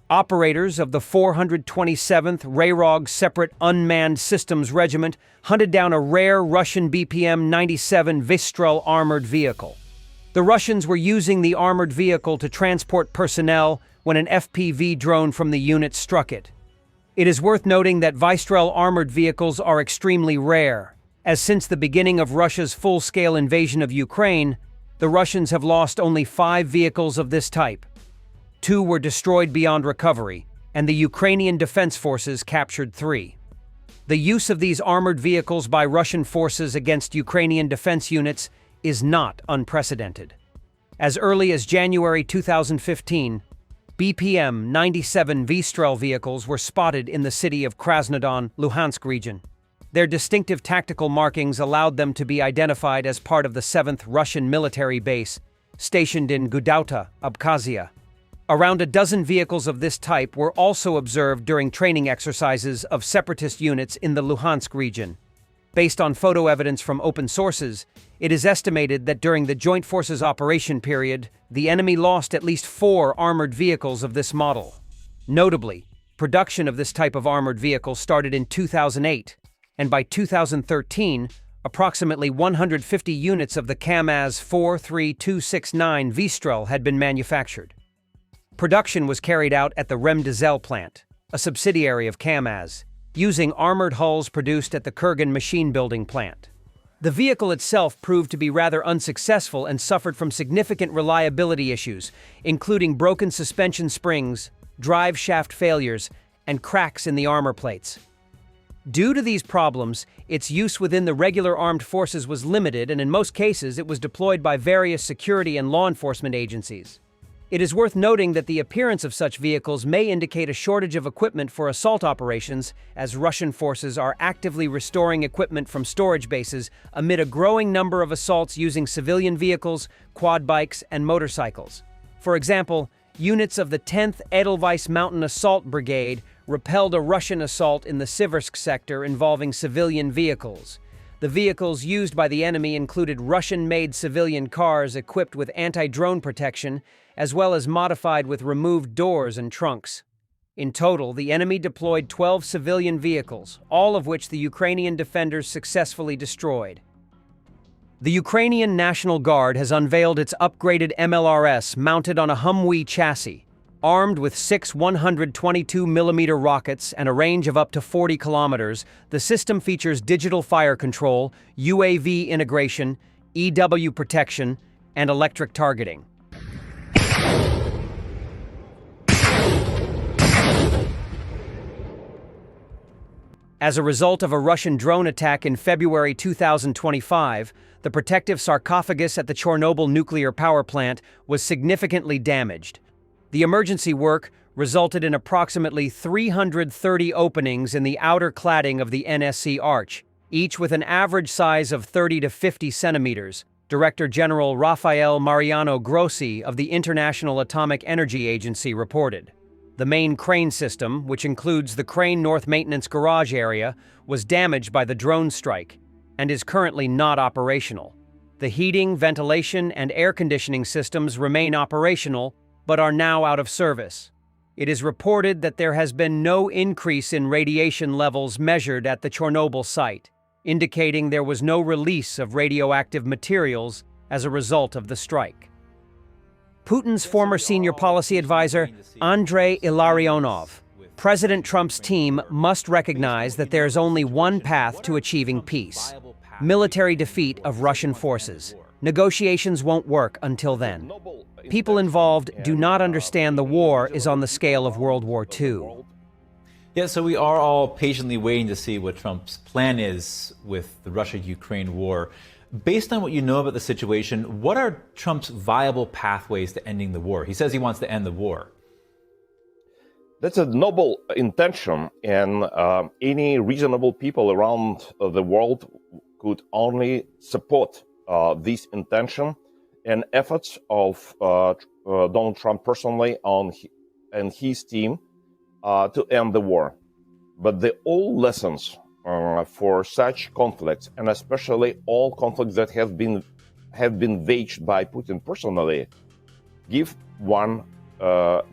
Operators of the 427th Rarog Separate Unmanned Systems Regiment hunted down a rare Russian BPM-97 Vystrel armored vehicle. The Russians were using the armored vehicle to transport personnel when an FPV drone from the unit struck it. It is worth noting that Vystrel armored vehicles are extremely rare, as since the beginning of Russia's full-scale invasion of Ukraine, the Russians have lost only 5 vehicles of this type. 2 were destroyed beyond recovery, and the Ukrainian Defense Forces captured 3. The use of these armored vehicles by Russian forces against Ukrainian defense units is not unprecedented. As early as January 2015, BPM-97 Vystrel vehicles were spotted in the city of Krasnodon, Luhansk region. Their distinctive tactical markings allowed them to be identified as part of the 7th Russian military base, stationed in Gudauta, Abkhazia. Around a dozen vehicles of this type were also observed during training exercises of separatist units in the Luhansk region. Based on photo evidence from open sources, it is estimated that during the Joint Forces operation period, the enemy lost at least 4 armored vehicles of this model. Notably, production of this type of armored vehicle started in 2008, and by 2013, approximately 150 units of the KAMAZ 43269 Vystrel had been manufactured. Production was carried out at the Remdizel plant, a subsidiary of KAMAZ, using armored hulls produced at the Kurgan machine building plant. The vehicle itself proved to be rather unsuccessful and suffered from significant reliability issues, including broken suspension springs, drive shaft failures, and cracks in the armor plates. Due to these problems, its use within the regular armed forces was limited, and in most cases it was deployed by various security and law enforcement agencies. It is worth noting that the appearance of such vehicles may indicate a shortage of equipment for assault operations, as Russian forces are actively restoring equipment from storage bases amid a growing number of assaults using civilian vehicles, quad bikes, and motorcycles. For example, units of the 10th Edelweiss Mountain Assault Brigade repelled a Russian assault in the Siversk sector involving civilian vehicles. The vehicles used by the enemy included Russian-made civilian cars equipped with anti-drone protection, as well as modified with removed doors and trunks. In total, the enemy deployed 12 civilian vehicles, all of which the Ukrainian defenders successfully destroyed. The Ukrainian National Guard has unveiled its upgraded MLRS mounted on a Humvee chassis. Armed with 6 122mm rockets and a range of up to 40 kilometers, the system features digital fire control, UAV integration, EW protection, and electric targeting. As a result of a Russian drone attack in February 2025, the protective sarcophagus at the Chernobyl nuclear power plant was significantly damaged. The emergency work resulted in approximately 330 openings in the outer cladding of the NSC arch, each with an average size of 30 to 50 centimeters, Director General Rafael Mariano Grossi of the International Atomic Energy Agency reported. The main crane system, which includes the Crane North Maintenance Garage area, was damaged by the drone strike and is currently not operational. The heating, ventilation, and air conditioning systems remain operational, but are now out of service. It is reported that there has been no increase in radiation levels measured at the Chernobyl site, indicating there was no release of radioactive materials as a result of the strike. Putin's former senior policy advisor, Andrei Ilarionov. President Trump's team must recognize that there is only one path to achieving peace: military defeat of Russian forces. Negotiations won't work until then. People involved do not understand the war is on the scale of World War II. Yeah, so we are all patiently waiting to see what Trump's plan is with the Russia-Ukraine war. Based on what you know about the situation, what are Trump's viable pathways to ending the war? He says he wants to end the war. That's a noble intention, and any reasonable people around the world could only support this intention and efforts of Donald Trump personally and his team to end the war. But the old lessons for such conflicts, and especially all conflicts that have been waged by Putin personally, give one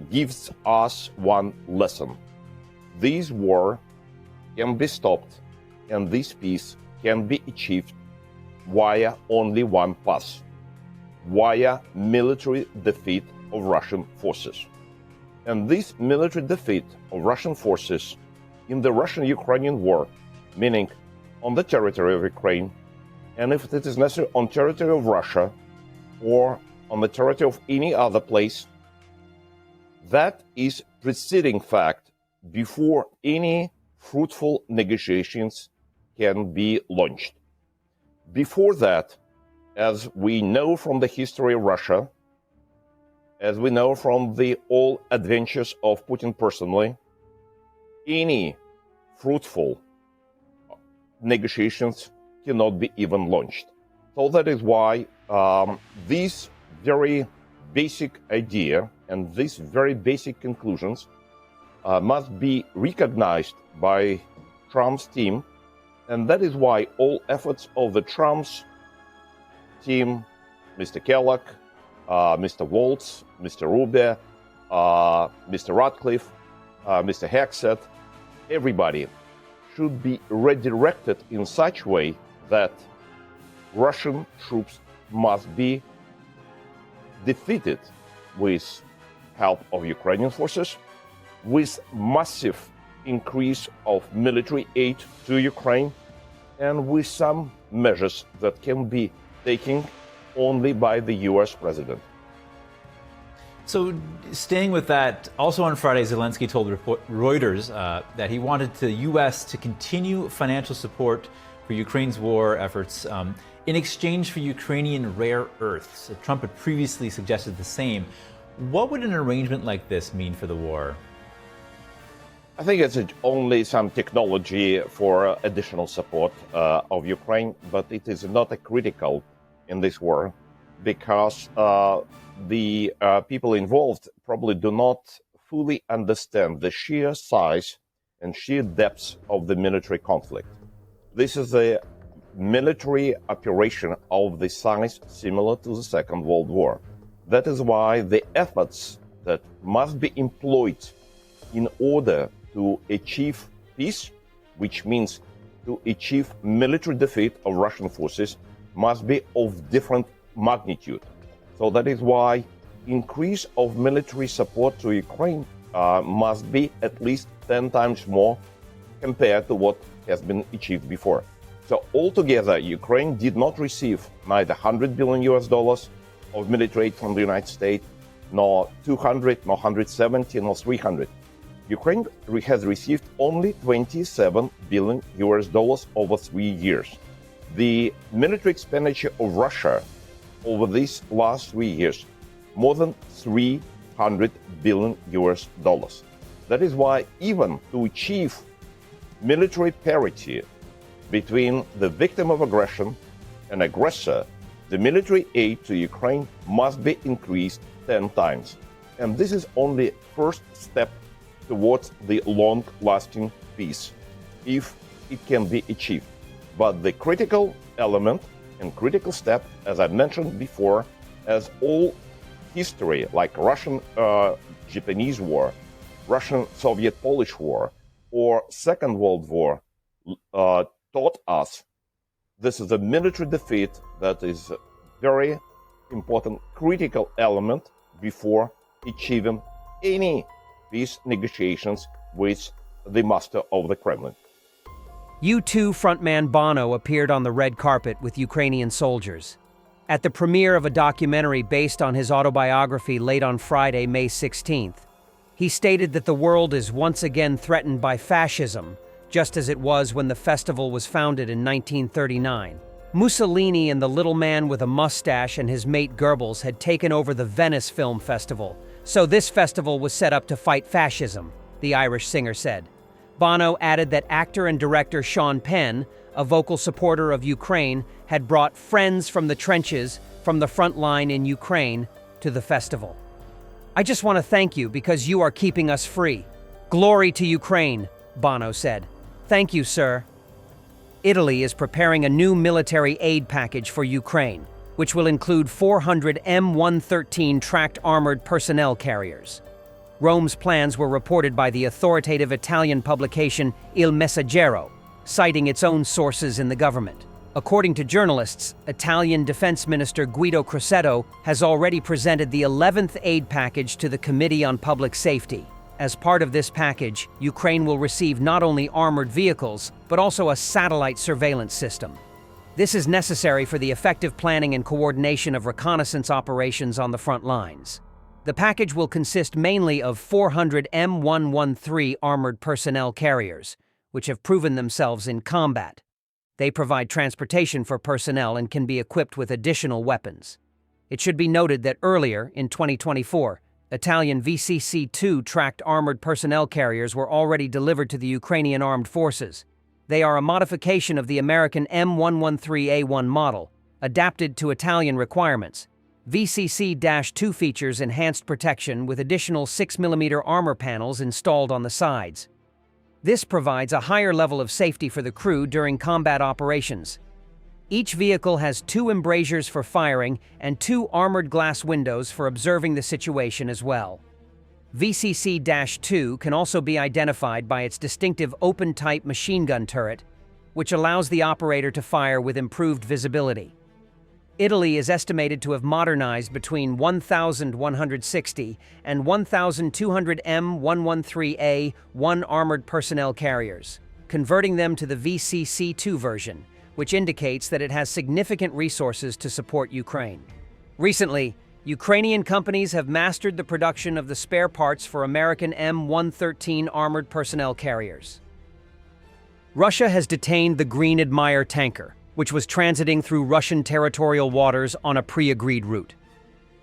gives us one lesson. This war can be stopped, and this peace can be achieved via only one path, via military defeat of Russian forces. And this military defeat of Russian forces in the Russian-Ukrainian war, meaning on the territory of Ukraine, and if it is necessary on territory of Russia or on the territory of any other place, that is preceding fact before any fruitful negotiations can be launched. Before that, as we know from the history of Russia, as we know from the all adventures of Putin personally, any fruitful negotiations cannot be even launched. So that is why this very basic idea and these very basic conclusions must be recognized by Trump's team, and that is why all efforts of the Trump's team, Mr. Kellogg, Mr. Waltz, Mr. Rubio, Mr. Ratcliffe, Mr. Hexet, everybody should be redirected in such a way that Russian troops must be defeated with help of Ukrainian forces, with massive increase of military aid to Ukraine, and with some measures that can be taken only by the US president. So, staying with that, also on Friday, Zelensky told Reuters that he wanted the U.S. to continue financial support for Ukraine's war efforts in exchange for Ukrainian rare earths. Trump had previously suggested the same. What would an arrangement like this mean for the war? I think it's only some technology for additional support of Ukraine, but it is not a critical in this war because the people involved probably do not fully understand the sheer size and sheer depths of the military conflict. This is a military operation of the size similar to the Second World War. That is why the efforts that must be employed in order to achieve peace, which means to achieve military defeat of Russian forces, must be of different magnitude. So that is why increase of military support to Ukraine must be at least 10 times more compared to what has been achieved before. So altogether, Ukraine did not receive neither 100 billion US dollars of military aid from the United States, nor 200, nor 170, nor 300. Ukraine has received only 27 billion US dollars over 3 years. The military expenditure of Russia over these last 3 years, more than 300 billion US dollars. That is why even to achieve military parity between the victim of aggression and aggressor, the military aid to Ukraine must be increased 10 times. And this is only first step towards the long-lasting peace, if it can be achieved. But the critical element and critical step, as I mentioned before, as all history, like Russian-Japanese War, Russian-Soviet-Polish War, or Second World War, taught us, this is a military defeat that is a very important, critical element before achieving any peace negotiations with the master of the Kremlin. U2 frontman Bono appeared on the red carpet with Ukrainian soldiers. At the premiere of a documentary based on his autobiography late on Friday, May 16th, he stated that the world is once again threatened by fascism, just as it was when the festival was founded in 1939. Mussolini and the little man with a mustache and his mate Goebbels had taken over the Venice Film Festival, so this festival was set up to fight fascism, the Irish singer said. Bono added that actor and director Sean Penn, a vocal supporter of Ukraine, had brought friends from the trenches from the front line in Ukraine to the festival. "I just want to thank you because you are keeping us free. Glory to Ukraine," Bono said. "Thank you, sir." Italy is preparing a new military aid package for Ukraine. which will include 400 M113 tracked armored personnel carriers. Rome's plans were reported by the authoritative Italian publication Il Messaggero, citing its own sources in the government. According to journalists, Italian Defense Minister Guido Crosetto has already presented the 11th aid package to the Committee on Public Safety. As part of this package, Ukraine will receive not only armored vehicles, but also a satellite surveillance system. This is necessary for the effective planning and coordination of reconnaissance operations on the front lines. The package will consist mainly of 400 M113 armored personnel carriers, which have proven themselves in combat. They provide transportation for personnel and can be equipped with additional weapons. It should be noted that earlier, in 2024, Italian VCC-2 tracked armored personnel carriers were already delivered to the Ukrainian armed forces. They are a modification of the American M113A1 model, adapted to Italian requirements. VCC-2 features enhanced protection with additional 6mm armor panels installed on the sides. This provides a higher level of safety for the crew during combat operations. Each vehicle has 2 embrasures for firing and 2 armored glass windows for observing the situation as well. VCC-2 can also be identified by its distinctive open-type machine gun turret, which allows the operator to fire with improved visibility. Italy is estimated to have modernized between 1,160 and 1,200 M113A1 armored personnel carriers, converting them to the VCC-2 version, which indicates that it has significant resources to support Ukraine. Recently, Ukrainian companies have mastered the production of the spare parts for American M113 armored personnel carriers. Russia has detained the Green Admire tanker, which was transiting through Russian territorial waters on a pre-agreed route.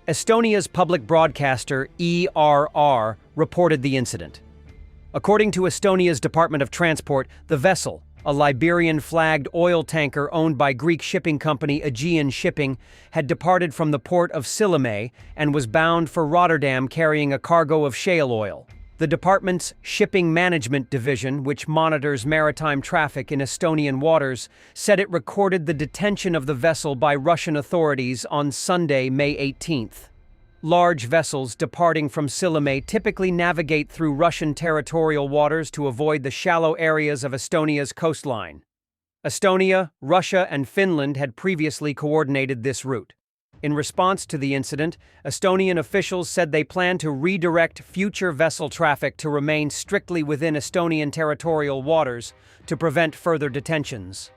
Estonia's public broadcaster, ERR, reported the incident. According to Estonia's Department of Transport, the vessel, a Liberian-flagged oil tanker owned by Greek shipping company Aegean Shipping, had departed from the port of Sillamäe and was bound for Rotterdam carrying a cargo of shale oil. The department's Shipping Management Division, which monitors maritime traffic in Estonian waters, said it recorded the detention of the vessel by Russian authorities on Sunday, May 18th. Large vessels departing from Sillamäe typically navigate through Russian territorial waters to avoid the shallow areas of Estonia's coastline. Estonia, Russia, and Finland had previously coordinated this route. In response to the incident, Estonian officials said they plan to redirect future vessel traffic to remain strictly within Estonian territorial waters to prevent further detentions.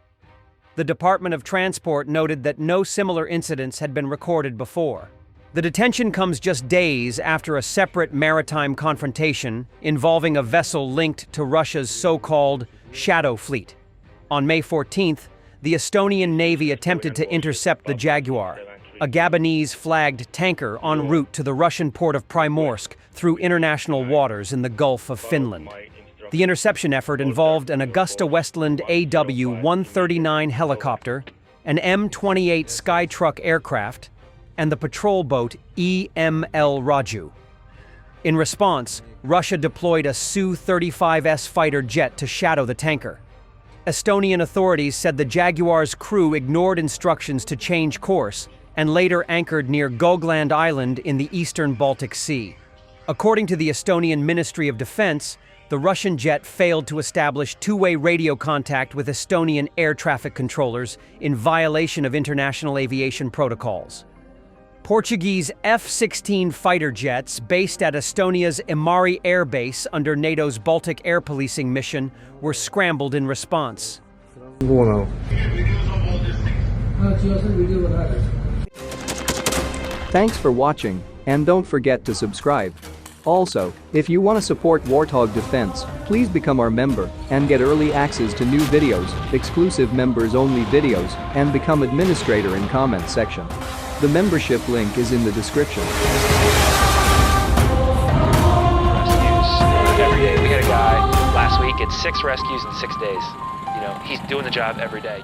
The Department of Transport noted that no similar incidents had been recorded before. The detention comes just days after a separate maritime confrontation involving a vessel linked to Russia's so-called Shadow Fleet. On May 14th, the Estonian Navy attempted to intercept the Jaguar, a Gabonese-flagged tanker en route to the Russian port of Primorsk through international waters in the Gulf of Finland. The interception effort involved an Augusta-Westland AW-139 helicopter, an M-28 Skytruck aircraft, and the patrol boat EML Raju. In response, Russia deployed a Su-35S fighter jet to shadow the tanker. Estonian authorities said the Jaguar's crew ignored instructions to change course and later anchored near Gogland Island in the eastern Baltic Sea. According to the Estonian Ministry of Defense, the Russian jet failed to establish two-way radio contact with Estonian air traffic controllers in violation of international aviation protocols. Portuguese F-16 fighter jets based at Estonia's Imari Air Base under NATO's Baltic air policing mission were scrambled in response. Bono. Thanks for watching, and don't forget to subscribe. Also, if you want to support Warthog Defense, please become our member and get early access to new videos, exclusive members-only videos, and become administrator in comment section. The membership link is in the description. Rescues every day. We had a guy last week at 6 rescues in 6 days. You know, he's doing the job every day.